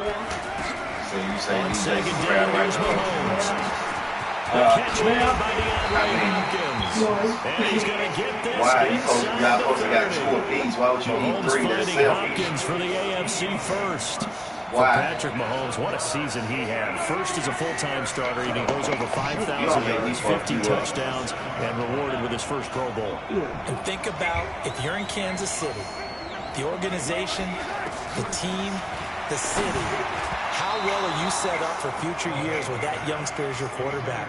So you say on these second days down, right here's now. Mahomes. The catch made by DeAndre Hopkins. And he's going to get this Why? inside Y'all supposed to got 2 apiece. Why would you need Mahomes 3? That's finding selfish. Hopkins for the AFC first. For Why? Patrick Mahomes, what a season he had. First as a full-time starter, and he goes over 5,000 yards, 50 touchdowns, and rewarded with his first Pro Bowl. And think about if you're in Kansas City, the organization, the team, the city, how well are you set up for future years with that youngster as your quarterback?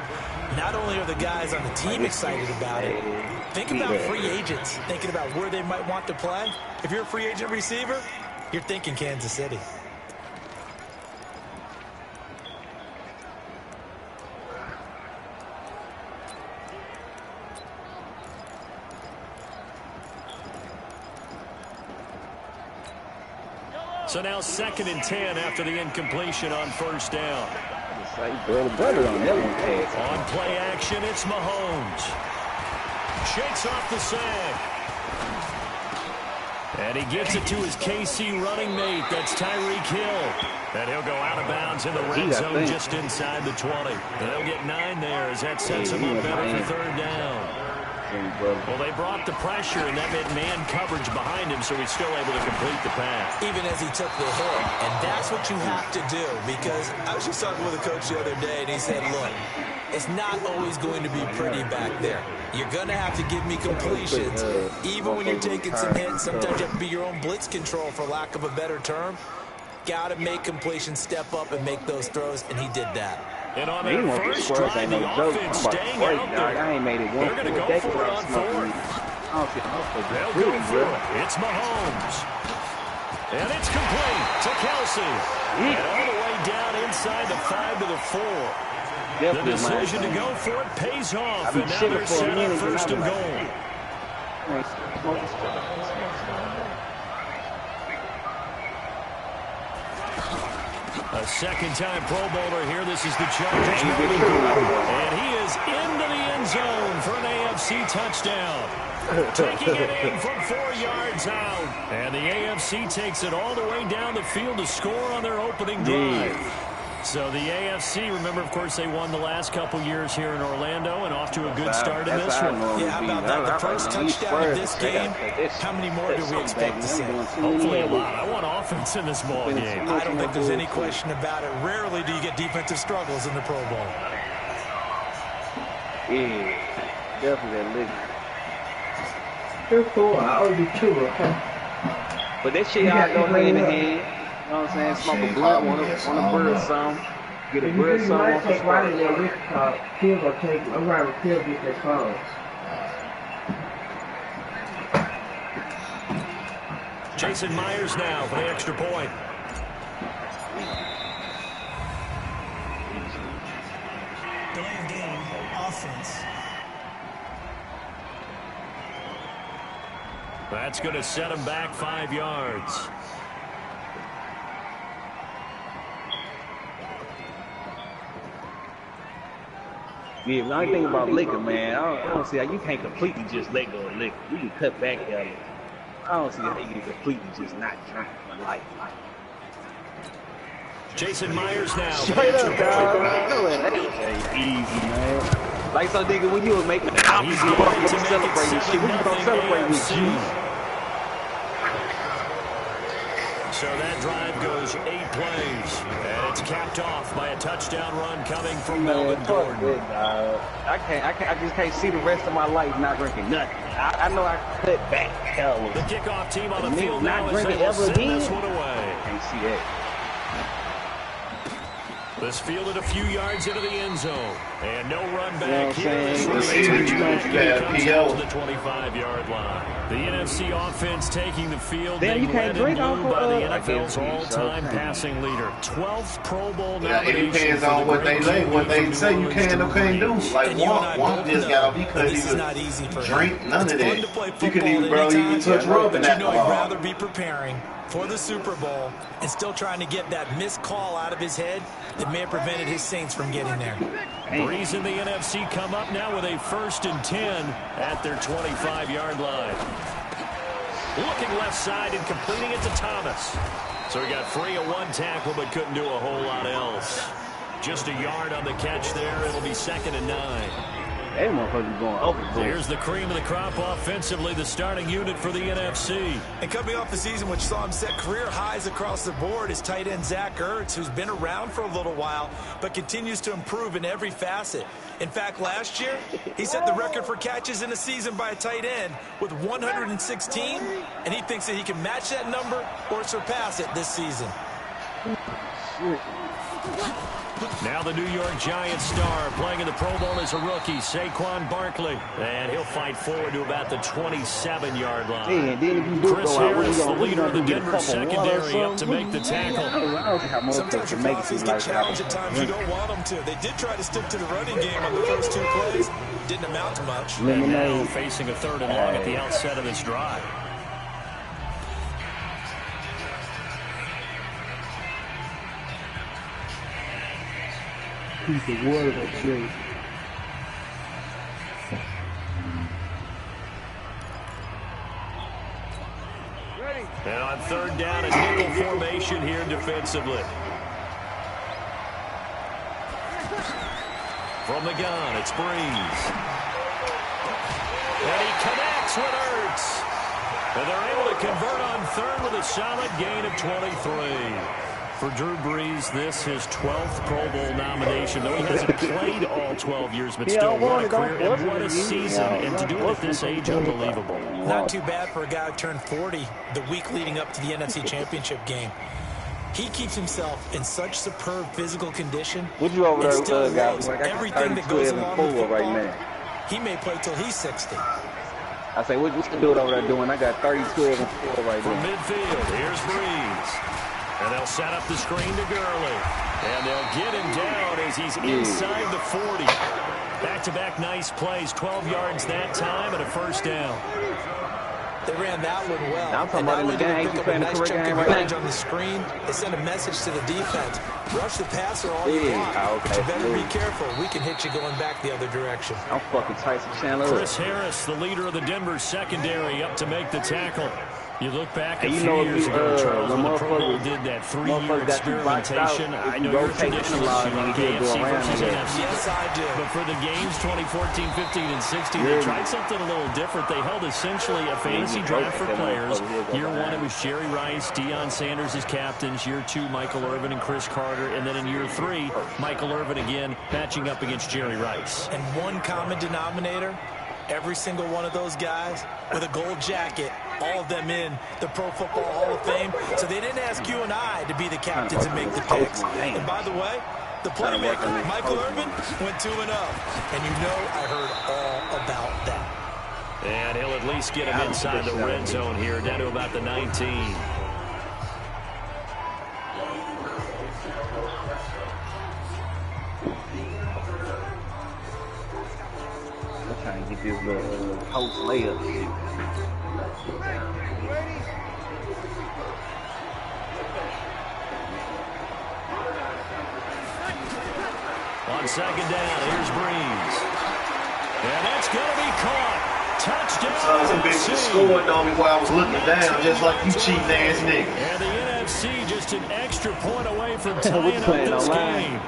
Not only are the guys on the team excited about it, think about free agents, thinking about where they might want to play. If you're a free agent receiver, you're thinking Kansas City. So now 2nd and 10 after the incompletion on first down. On play action, it's Mahomes. Shakes off the sack. And he gets it to his KC running mate. That's Tyreek Hill. And he'll go out of bounds in the red zone just inside the 20. And they'll get 9 there as that sets him up better for 3rd down. Well, they brought the pressure, and that meant man coverage behind him, so he's still able to complete the pass. Even as he took the hit, and that's what you have to do, because I was just talking with a coach the other day, and he said, look, it's not always going to be pretty back there. You're going to have to give me completions. Even when you're taking some hits, sometimes you have to be your own blitz control, for lack of a better term. Got to make completions, step up, and make those throws, and he did that. And on their first drive, the offense staying out there. They're going to go for it on 4th. They'll go for it. It's Mahomes. And it's complete to Kelsey. And all the way down inside the 5 to the 4. The decision to go for it pays off. And now they're set up 1st and goal. A 2nd-time Pro Bowler here. This is the Chargers. And he is into the end zone for an AFC touchdown. Taking it in from 4 yards out. And the AFC takes it all the way down the field to score on their opening drive. So the AFC, remember, of course, they won the last couple years here in Orlando and off to a good start in this one. Yeah, how about that? The first touchdown of this game, how many more do we expect to see? Hopefully a lot. I want offense in this ball game. I don't think there's any question about it. Rarely do you get defensive struggles in the Pro Bowl. Yeah, definitely. You're cool. I owe you 2, okay? But that shit y'all go hand in hand. You know what I'm saying? Smoke a blunt, want to burn some. Get a bird some. You might take one of their risk cards. Kill or take them. I'm going to kill get their cards. Jason Myers now for the extra point. Delaying game, offense. That's going to set him back 5 yards. Yeah, the only thing about liquor, man, I don't see how you can't completely just let go of liquor. You can cut back on it. I don't see how you can completely just not drink for life. Jason Myers now. Straight up, dog. That easy, man. Like some nigga, when you was making the copies, you want to celebrate this shit. When you gonna celebrate with you? So that drive goes 8 plays, and it's capped off by a touchdown run coming from Melvin Gordon. I just can't see the rest of my life not drinking nothing. I know I cut back hell. The kickoff team on the field not now drinking is ever again. this one away. Can't see that. This fielded a few yards into the end zone, and no run back here. To the 25-yard line. The NFC offense taking the field. Damn, you can't drink by on the NFL's all-time passing leader. 12th Pro Bowl nomination. It depends on what they say you can or can't do. Like Wonk just got off. He couldn't even drink none of that. You couldn't even barely even touch rubbing that. But alcohol. I'd rather be preparing for the Super Bowl and still trying to get that missed call out of his head that may have prevented his Saints from getting there. Breeze and the NFC come up now with a 1st and 10 at their 25-yard line. Looking left side and completing it to Thomas. So he got free of one tackle, but couldn't do a whole lot else. Just a yard on the catch there. It'll be 2nd and 9. That motherfucker's going overboard. Here's the cream of the crop offensively, the starting unit for the NFC. And coming off the season, which saw him set career highs across the board, is tight end Zach Ertz, who's been around for a little while, but continues to improve in every facet. In fact, last year, he set the record for catches in a season by a tight end with 116, and he thinks that he can match that number or surpass it this season. Now the New York Giants star playing in the Pro Bowl as a rookie, Saquon Barkley. And he'll fight forward to about the 27-yard line. Man, then if you do Chris Harris, the leader of the Denver secondary, up to make the tackle. Sometimes your policies get challenged at times you don't want them to. They did try to stick to the running game on the first 2 plays. Didn't amount to much. And now facing a 3rd and long at the outset of this drive. Piece of water that shit. And on 3rd down, a nickel formation here defensively. From the gun, it's Breeze. And he connects with Ertz. And they're able to convert on 3rd with a solid gain of 23. For Drew Brees, this his 12th Pro Bowl nomination. Though he hasn't played all 12 years, but still, what a career and what a season. And to do it at this age, unbelievable. Not too bad for a guy who turned 40 the week leading up to the NFC Championship game. He keeps himself in such superb physical condition. What you over there, still guys? knows everything that goes along with football. Right now. He may play till he's 60. I say, what you dude over there doing? I got 30, 12, and 4 right From now. midfield, here's Breeze. And they'll set up the screen to Gurley. And they'll get him down as he's inside the 40. Back-to-back nice plays. 12 yards that time and a 1st down. They ran that one well. Now I'm talking about in the game. He's playing the correct game right now. On the screen, they send a message to the defense. Rush the passer all you want. But you better be careful. We can hit you going back the other direction. I'm fucking Tyson Chandler. Chris Harris, the leader of the Denver secondary, up to make the tackle. You look back a few years ago, Charles, when the Pro Bowl did that 3-year experimentation. I know you're a traditionalist. You like AFC versus NFC. Yes, I do. But for the games 2014, 15, and 16, they tried something a little different. They held essentially a fantasy draft for players. Year 1, it was Jerry Rice, Deion Sanders as captains. Year 2, Michael Irvin and Chris Carter. And then in year 3, Michael Irvin again matching up against Jerry Rice. And one common denominator, every single one of those guys with a gold jacket, all of them in the Pro Football Hall of Fame. So they didn't ask you and I to be the captains and make the picks. And by the way, the playmaker, Michael Irvin, went 2-0. And you know I heard all about that. And he'll at least get him inside the red zone here, down to about the 19. I'm trying to get this little post layup. On 2nd down, here's Breeze. And that's going to be caught. Touchdown. Some bitch scored on me while I was looking down, just like you cheap ass nigga. And the NFC just an extra point away from tying up this game.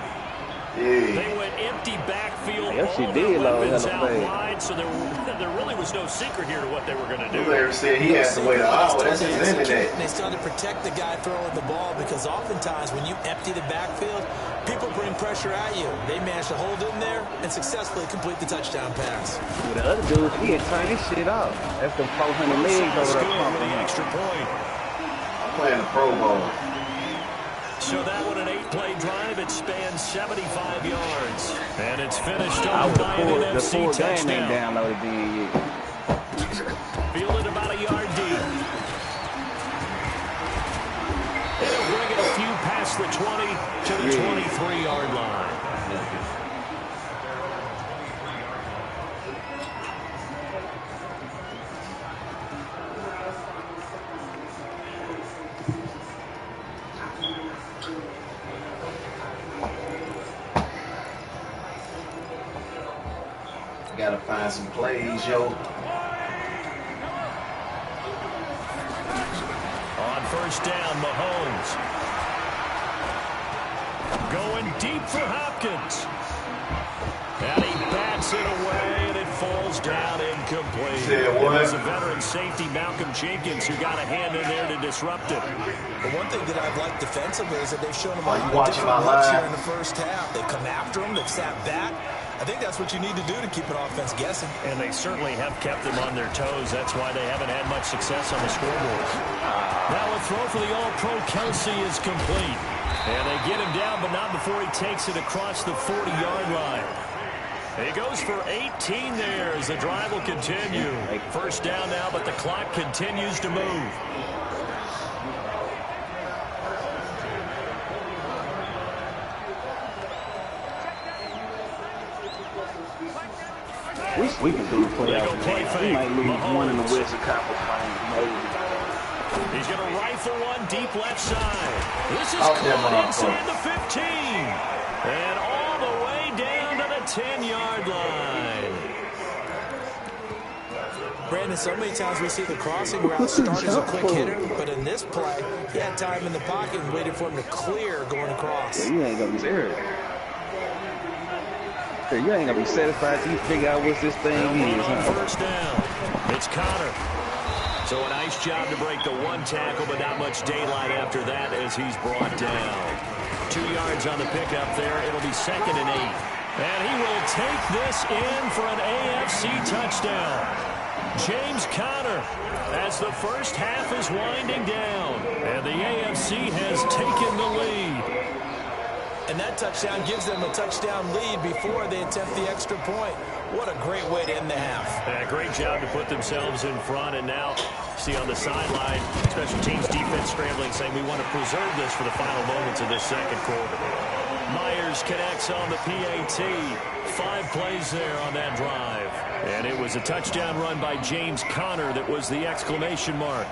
Yeah. They went empty backfield, Yes, she all did, their weapons out bad. wide, so there really was no secret here to what they were going to do. Larry said he has to wait an hour. That's his internet. They started to protect the guy throwing the ball because oftentimes when you empty the backfield, people bring pressure at you. They managed to hold in there and successfully complete the touchdown pass. With the other dude, he had turned his shit off. That's the 400 legs over there. With the extra point. I'm playing the Pro Bowl. So that one, an 8-play drive. It spans 75 yards. And it's finished off by an NFC touchdown. Downloaded then yet. Fielded about a yard deep. It'll bring it a few past the 20 to the 23-yard line. Gotta find some plays, yo. On first down, Mahomes. Going deep for Hopkins. And he bats it away, and it falls down incomplete. It was a veteran safety, Malcolm Jenkins, who got a hand in there to disrupt it. But one thing that I've liked defensively is that they've shown them a you lot of watching my different looks live? here in the first half. They've come after them. They've sat back. I think that's what you need to do to keep an offense guessing. And they certainly have kept them on their toes. That's why they haven't had much success on the scoreboard. Now a throw for the All-Pro Kelsey is complete. And they get him down, but not before he takes it across the 40-yard line. He goes for 18 there as the drive will continue. First down now, but the clock continues to move. We sweeping through the playoffs. We might lose one in the Western Conference Finals. He's going to rifle one deep left side. This is caught inside the 15. And all the way down to the 10-yard line. Brandon, so many times we see the crossing route start as a quick hitter, but in this play, he had time in the pocket and waited for him to clear going across. Yeah, you ain't going to be there. You ain't going to be satisfied till you figure out what this thing is. On first down, it's Connor. So a nice job to break the one tackle, but not much daylight after that as he's brought down. 2 yards on the pickup there. It'll be 2nd and 8. And he will take this in for an AFC touchdown. James Conner, as the first half is winding down. And the AFC has taken the lead. And that touchdown gives them a touchdown lead before they attempt the extra point. What a great way to end the half. Yeah, great job to put themselves in front. And now, see on the sideline, special teams defense scrambling, saying we want to preserve this for the final moments of this second quarter. Myers connects on the PAT. 5 plays there on that drive. And it was a touchdown run by James Conner that was the exclamation mark.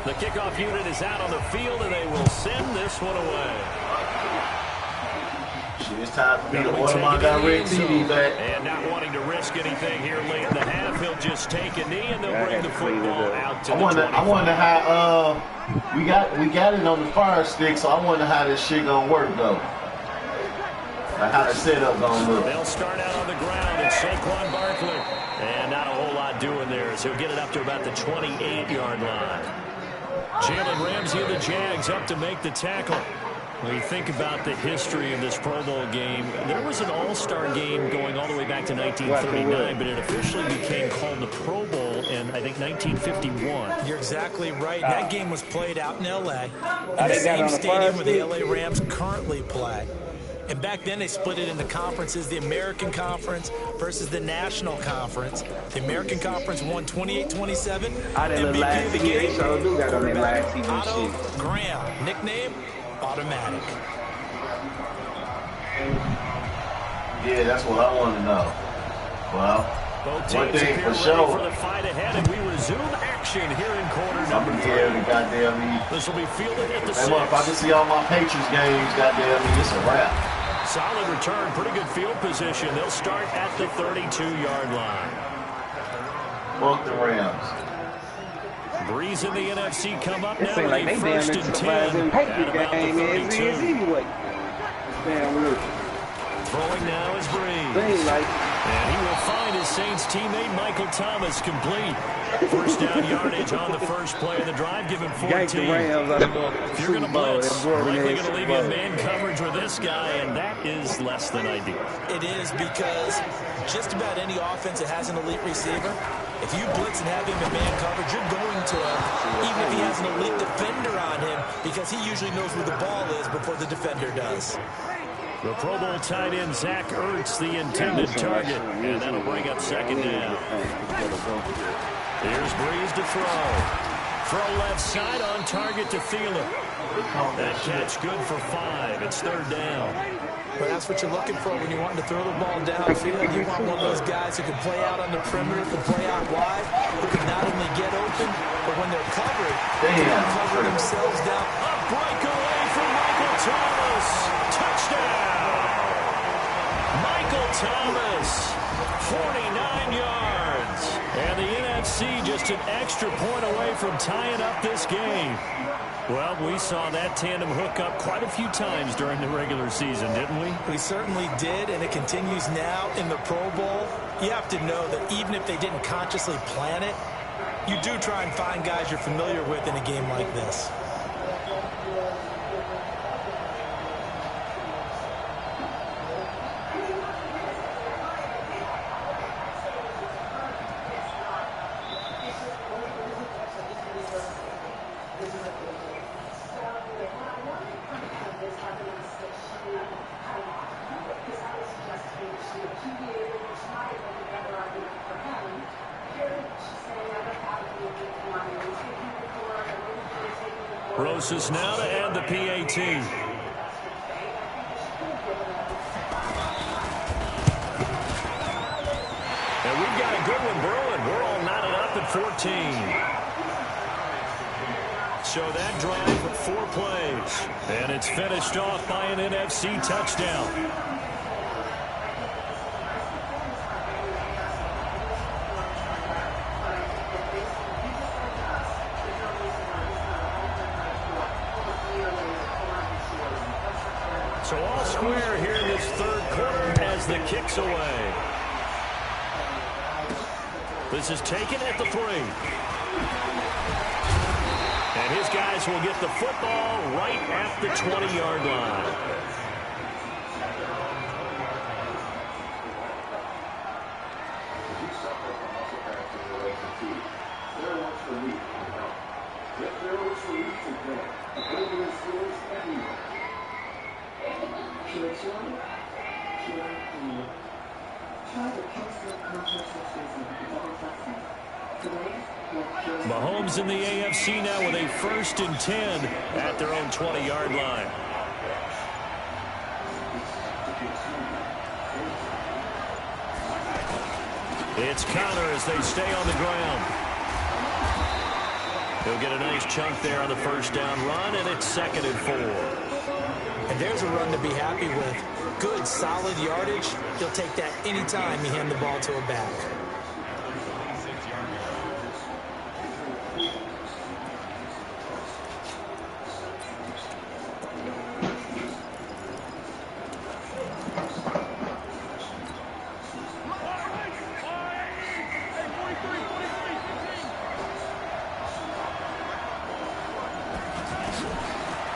The kickoff unit is out on the field, and they will send this one away. It's time for me to order my direct TV back. And not wanting to risk anything here late in the half, he'll just take a knee, and they'll bring the football out to the 24. I wonder how we got it on the fire stick, so I wonder how this shit gonna work though. Like how the setup gonna look. They'll start out on the ground, and Saquon Barkley, and not a whole lot doing there, as he'll get it up to about the 28-yard line. Jalen Ramsey of the Jags up to make the tackle. When you think about the history of this Pro Bowl game, there was an all-star game going all the way back to 1939, but it officially became called the Pro Bowl in, I think, 1951. You're exactly right. That game was played out in L.A. in the same stadium where the L.A. Rams currently play. And back then, they split it into conferences, the American Conference versus the National Conference. The American Conference won 28-27. MVP of the game, quarterback Otto Graham. Nickname, Automatic. Yeah, that's what I want to know. Well, one thing for sure. For the fight ahead, and we resume action here in quarter number 3. This will be fielded at the 6. If I can see all my Patriots games, goddamn, it's a wrap. Solid return, pretty good field position. They'll start at the 32-yard line. Fuck the Rams. Breeze in the NFC come up It now seems like with they a 1st and 10 at about the 32. Anyway. Throwing now is Breeze. And he will find his Saints teammate Michael Thomas complete. First down yardage on the first play of the drive, give him 14. If you're going to blitz, likely going to leave you in man coverage with this guy, and that is less than ideal. It is because just about any offense that has an elite receiver, if you blitz and have him in man coverage, you're going to even if he has an elite defender on him, because he usually knows where the ball is before the defender does. The Pro Bowl tight end, Zach Ertz, the intended target. And that'll bring up 2nd down. Here's Breeze to throw. Throw left side on target to Thielen. That catch good for 5. It's 3rd down. But that's what you're looking for when you want to throw the ball downfield. You want one of those guys who can play out on the perimeter, can play out wide. who can not only get open, but when they're covered, they Damn. cover themselves down. A breakaway from Michael Thomas. Touchdown. Michael Thomas, 49 yards. And the NFC just an extra point away from tying up this game. Well, we saw that tandem hook up quite a few times during the regular season, didn't we? We certainly did, and it continues now in the Pro Bowl. You have to know that even if they didn't consciously plan it, you do try and find guys you're familiar with in a game like this. Rosas now to add the PAT. And we've got a good one brewing. We're all knotted up at 14. So that drive with 4 plays. And it's finished off by an NFC touchdown. So all square here in this third quarter as the kick's away. This is taken at the 3. And his guys will get the football right at the 20-yard line. Mahomes in the AFC now with a 1st and 10 at their own 20-yard line. It's Connor as they stay on the ground. He'll get a nice chunk there on the first down run, and it's 2nd and 4. And there's a run to be happy with. Good, solid yardage. He'll take that anytime you hand the ball to a back.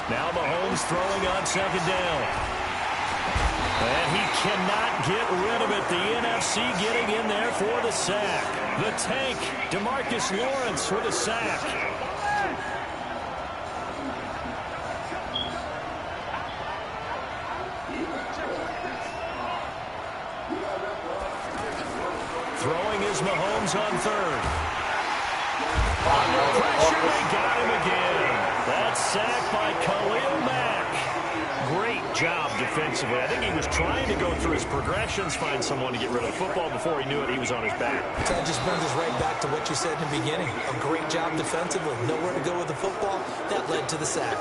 Now Mahomes throwing on 2nd down. And he cannot get rid of it. The NFC getting in there for the sack. The tank, DeMarcus Lawrence with a sack. Throwing is Mahomes on 3rd. Pressure, they got him again. That sack by Khalil Mack. Great job defensively. I think he was trying to go through his progressions, find someone to get rid of the football. Before he knew it, he was on his back. That just brings us right back to what you said in the beginning. A great job defensively. Nowhere to go with the football. That led to the sack.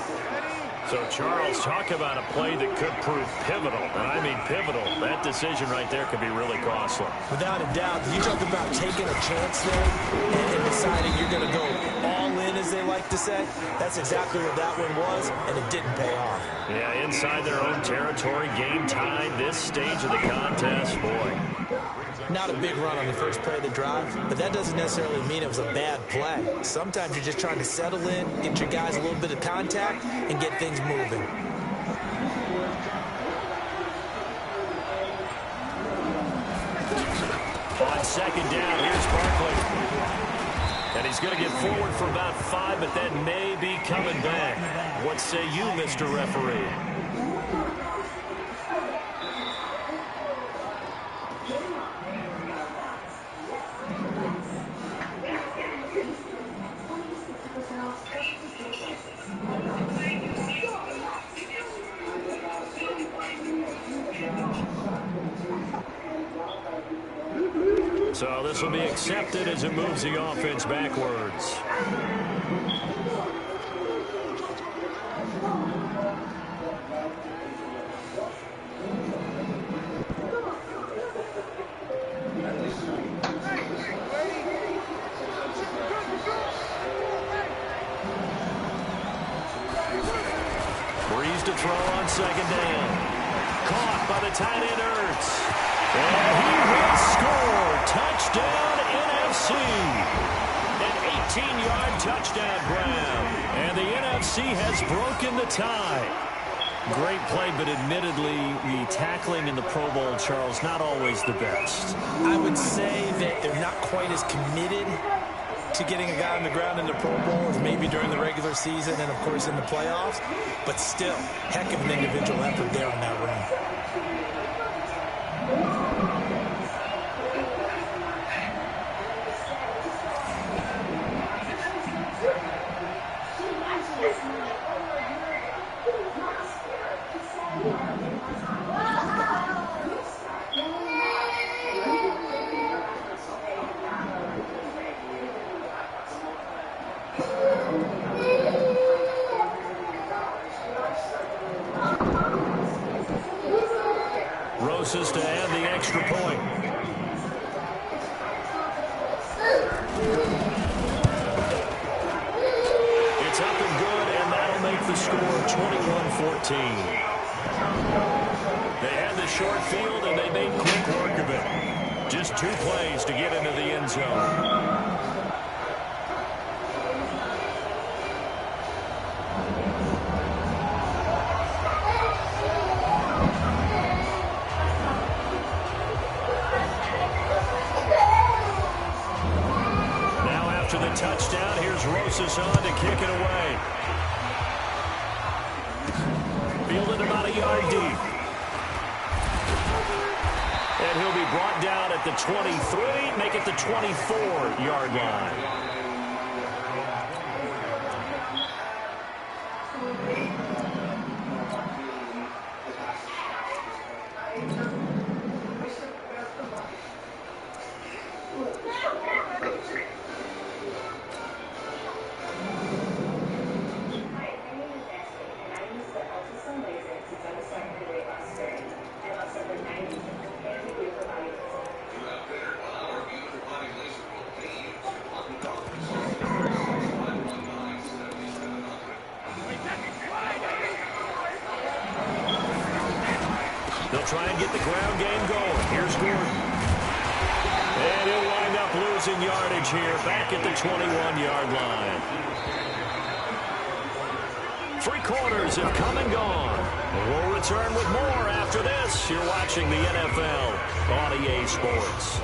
So, Charles, talk about a play that could prove pivotal. And I mean pivotal. That decision right there could be really costly. Without a doubt. You talk about taking a chance there and deciding you're going to go all in, as they like to say. That's exactly what that one was, and it didn't pay off. Yeah, inside their own territory, game tied, this stage of the contest, boy. Not a big run on the first play of the drive, but that doesn't necessarily mean it was a bad play. Sometimes you're just trying to settle in, get your guys a little bit of contact, and get things moving. On 2nd down, here's Barkley. And he's going to get forward for about 5, but that may be coming back. What say you, Mr. Referee? So this will be accepted as it moves the offense backwards. Breeze to throw on second down. Caught by the tight end, Ertz. And he will score. Touchdown, NFC. An 18-yard touchdown grab. And the NFC has broken the tie. Great play, but admittedly, the tackling in the Pro Bowl, Charles, not always the best. I would say that they're not quite as committed to getting a guy on the ground in the Pro Bowl as maybe during the regular season and, of course, in the playoffs. But still, heck of an individual effort there on that run. Roses to add the extra point. It's up and good, and that'll make the score 21-14. They had the short field, and they made quick work of it. Just 2 plays to get into the end zone. Touchdown. Here's Rosas on to kick it away. Fielded about a yard deep. And he'll be brought down at the 23, make it the 24-yard line. Try and get the ground game going. Here's Gordon. And he'll wind up losing yardage here, back at the 21-yard line. 3 quarters have come and gone. We'll return with more after this. You're watching the NFL on EA Sports.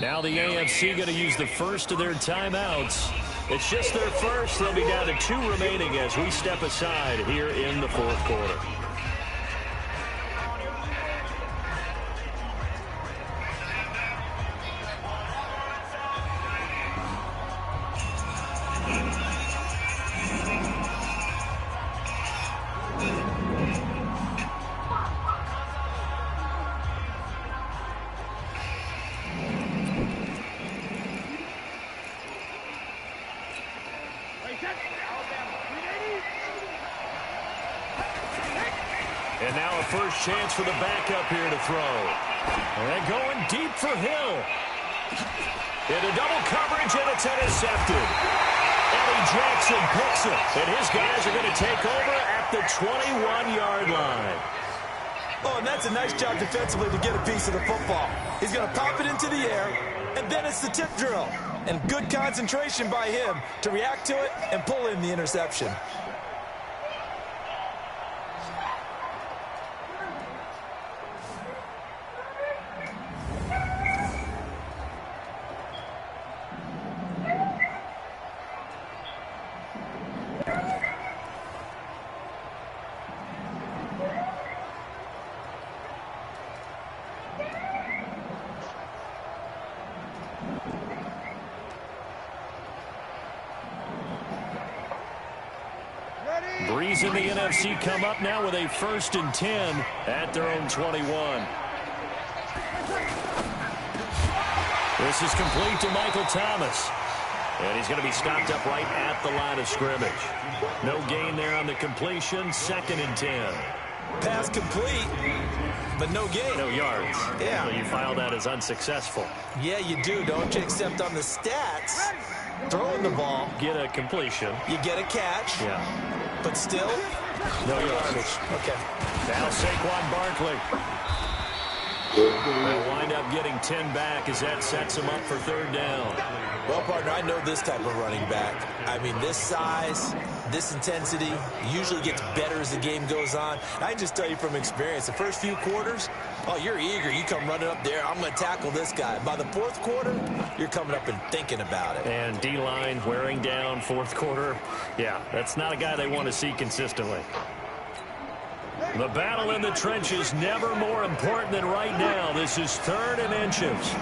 Now the AFC going to use the first of their timeouts. It's just their first. They'll be down to 2 remaining as we step aside here in the 4th quarter. And now a first chance for the backup here to throw. And going deep for Hill. Into double coverage, and it's intercepted. Eddie Jackson picks it. And his guys are going to take over at the 21-yard line. Oh, and that's a nice job defensively to get a piece of the football. He's going to pop it into the air, and then it's the tip drill. And good concentration by him to react to it and pull in the interception. Breeze in the NFC come up now with a 1st and 10 at their own 21. This is complete to Michael Thomas. And he's going to be stopped up right at the line of scrimmage. No gain there on the completion. 2nd and 10. Pass complete, but no gain. No yards. Yeah. So you file that as unsuccessful. Yeah, you do, don't you? Except on the stats, throwing the ball, Get a completion. you get a catch, Yeah. but still, No yardage. Okay. Now Saquon Barkley. They'll wind up getting 10 back as that sets him up for 3rd down. Well, partner, I know this type of running back. I mean, this size, this intensity usually gets better as the game goes on. I can just tell you from experience, the first few quarters, oh, you're eager. You come running up there, I'm going to tackle this guy. By the 4th quarter, you're coming up and thinking about it. And D-line wearing down 4th quarter. Yeah, that's not a guy they want to see consistently. The battle in the trenches never more important than right now. This is 3rd and inches.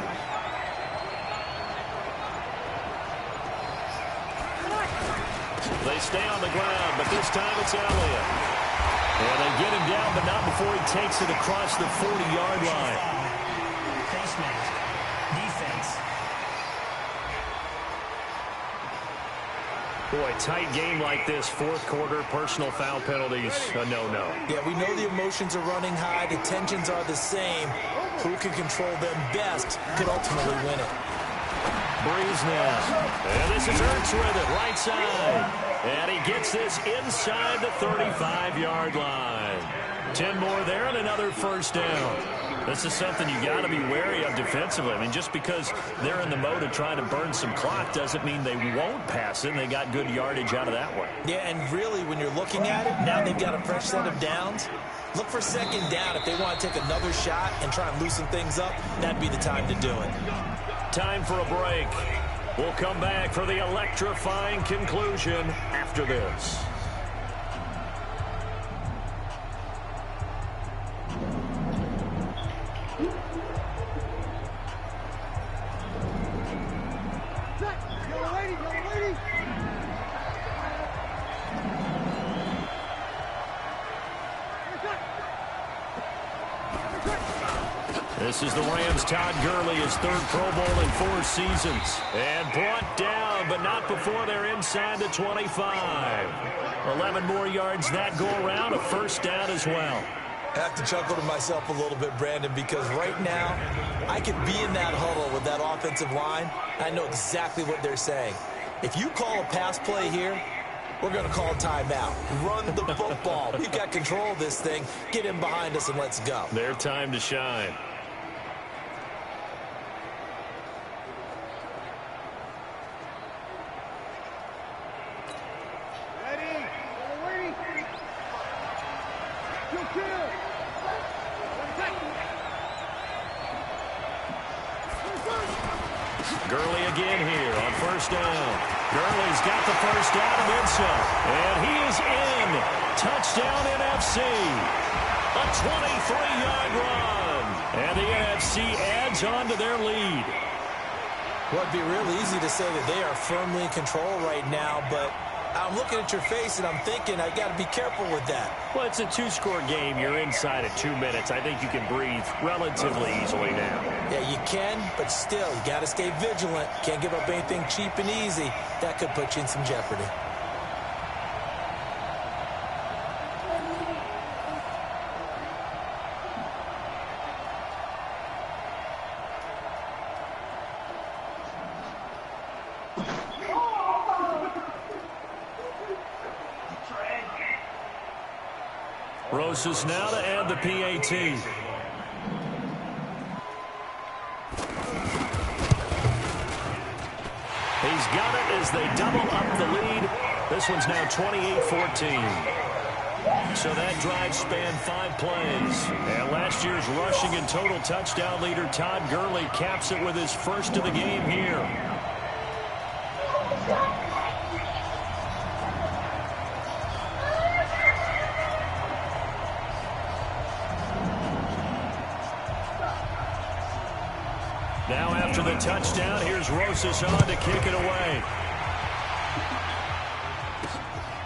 They stay on the ground, but this time it's Elliott. And they get him down, but not before he takes it across the 40-yard line. Face mask. Defense. Boy, tight game like this, 4th quarter, personal foul penalties, a no-no. Yeah, we know the emotions are running high. The tensions are the same. Who can control them best could ultimately win it. Breeze now. And this is Ertz with it, right side. And he gets this inside the 35-yard line. 10 more there and another 1st down. This is something you got to be wary of defensively. I mean, just because they're in the mode of trying to burn some clock doesn't mean they won't pass it, and they got good yardage out of that one. Yeah, and really, when you're looking at it, now they've got a fresh set of downs. Look for 2nd down. If they want to take another shot and try and loosen things up, that'd be the time to do it. Time for a break. We'll come back for the electrifying conclusion after this. This is the Rams' Todd Gurley, his 3rd Pro Bowl in 4 seasons. And brought down, but not before they're inside the 25. 11 more yards that go around, a 1st down as well. I have to chuckle to myself a little bit, Brandon, because right now, I could be in that huddle with that offensive line. I know exactly what they're saying. If you call a pass play here, we're going to call a timeout. Run the football. We've got control of this thing. Get him behind us and let's go. Their time to shine. Gurley again here on 1st down. Gurley's got the 1st down and then some. And he is in. Touchdown NFC. A 23-yard run. And the NFC adds on to their lead. Well, it'd be real easy to say that they are firmly in control right now, but I'm looking at your face and I'm thinking I got to be careful with that. Well, it's a 2-score game. You're inside at 2 minutes. I think you can breathe relatively easily now. Yeah, you can, but still, you got to stay vigilant. Can't give up anything cheap and easy. That could put you in some jeopardy. Rosas now to add the PAT. He's got it as they double up the lead. This one's now 28-14. So that drive spanned 5 plays. And last year's rushing and total touchdown leader Todd Gurley caps it with his first of the game here. Now after the touchdown, here's Rosas on to kick it away.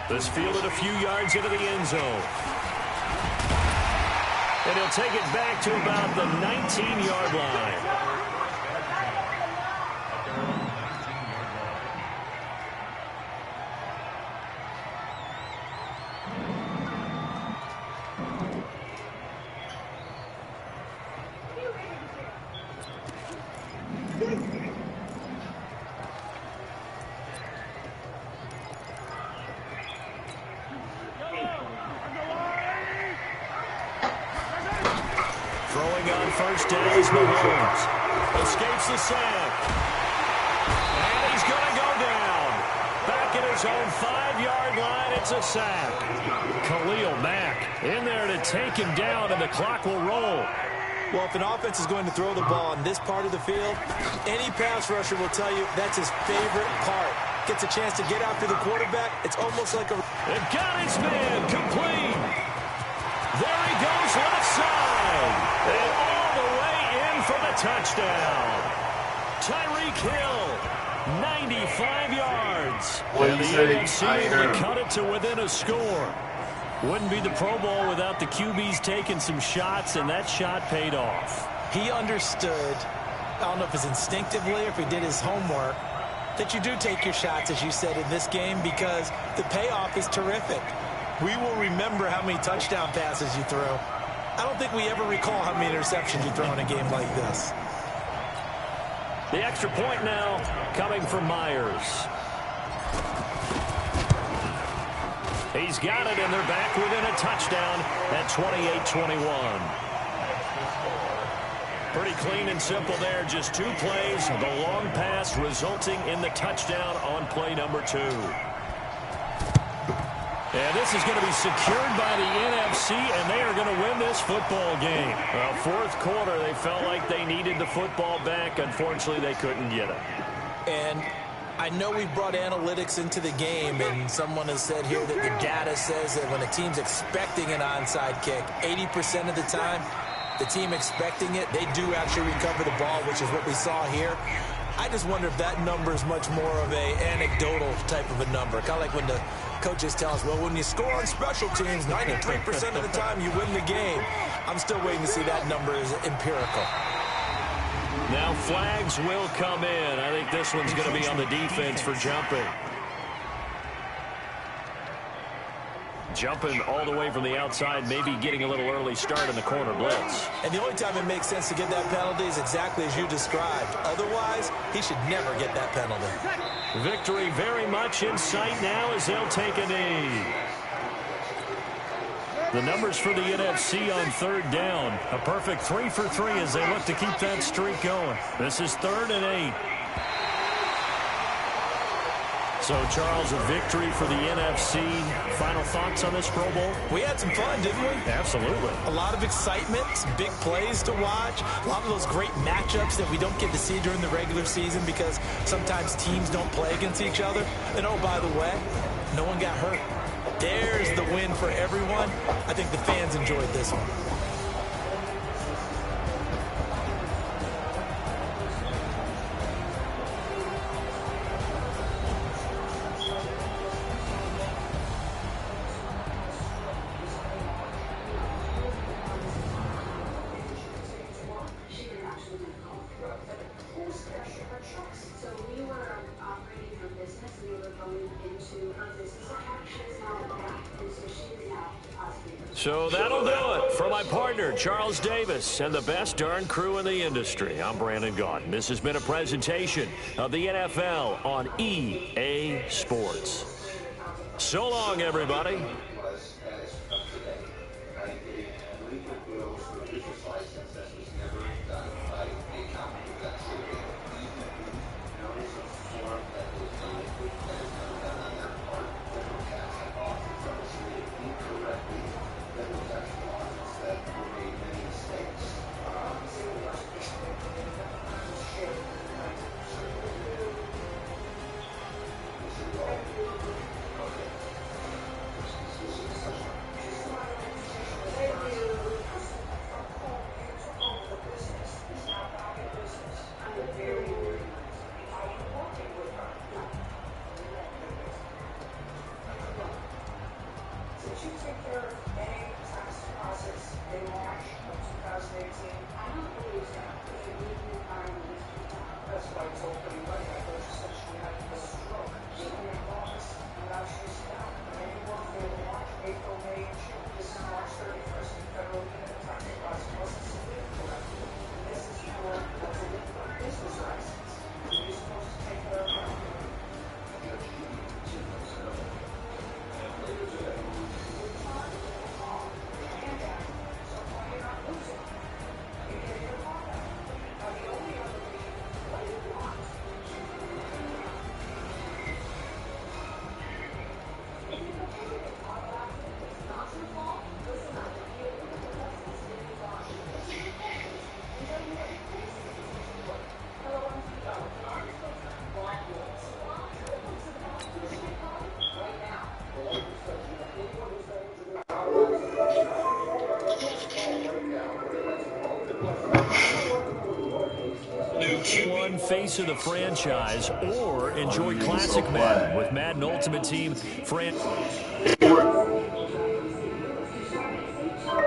This fielded a few yards into the end zone. And he'll take it back to about the 19-yard line. Throwing on first down is Mahomes. Escapes the sack. And he's going to go down. Back at his own 5-yard line, it's a sack. Khalil Mack in there to take him down, and the clock will roll. Well, if an offense is going to throw the ball on this part of the field, any pass rusher will tell you that's his favorite part. Gets a chance to get after the quarterback. It's almost like a... It got his man complete. There he goes left side. And all the way in for the touchdown. Tyreek Hill, 95 yards. What And you the say? NFC I able heard to him. cut it to within a score. Wouldn't be the Pro Bowl without the QBs taking some shots, and that shot paid off. He understood, I don't know if it's instinctively or if he did his homework, that you do take your shots, as you said, in this game because the payoff is terrific. We will remember how many touchdown passes you threw. I don't think we ever recall how many interceptions you throw in a game like this. The extra point now coming from Myers. He's got it, and they're back within a touchdown at 28-21. Pretty clean and simple there. Just 2 plays. The long pass resulting in the touchdown on play number 2. And this is going to be secured by the NFC, and they are going to win this football game. Well, 4th quarter, they felt like they needed the football back. Unfortunately, they couldn't get it. And I know we brought analytics into the game, and someone has said here that the data says that when a team's expecting an onside kick, 80% of the time, the team expecting it, they do actually recover the ball, which is what we saw here. I just wonder if that number is much more of a anecdotal type of a number. Kind of like when the coaches tell us, well, when you score on special teams, 93% of the time you win the game. I'm still waiting to see that number is empirical. Now flags will come in. I think this one's going to be on the defense for jumping. Jumping all the way from the outside, maybe getting a little early start in the corner blitz. And the only time it makes sense to get that penalty is exactly as you described. Otherwise, he should never get that penalty. Victory very much in sight now as they'll take a knee. The numbers for the NFC on 3rd down. A perfect 3 for 3 as they look to keep that streak going. This is 3rd and 8. So, Charles, a victory for the NFC. Final thoughts on this Pro Bowl? We had some fun, didn't we? Absolutely. A lot of excitement, some big plays to watch, a lot of those great matchups that we don't get to see during the regular season because sometimes teams don't play against each other. And, oh, by the way, no one got hurt. There's the win for everyone. I think the fans enjoyed this one. So that'll do it for my partner, Charles Davis, and the best darn crew in the industry. I'm Brandon Gaudin. This has been a presentation of the NFL on EA Sports. So long, everybody. X1 face of the franchise or enjoy Classic Madden with Madden Ultimate Team.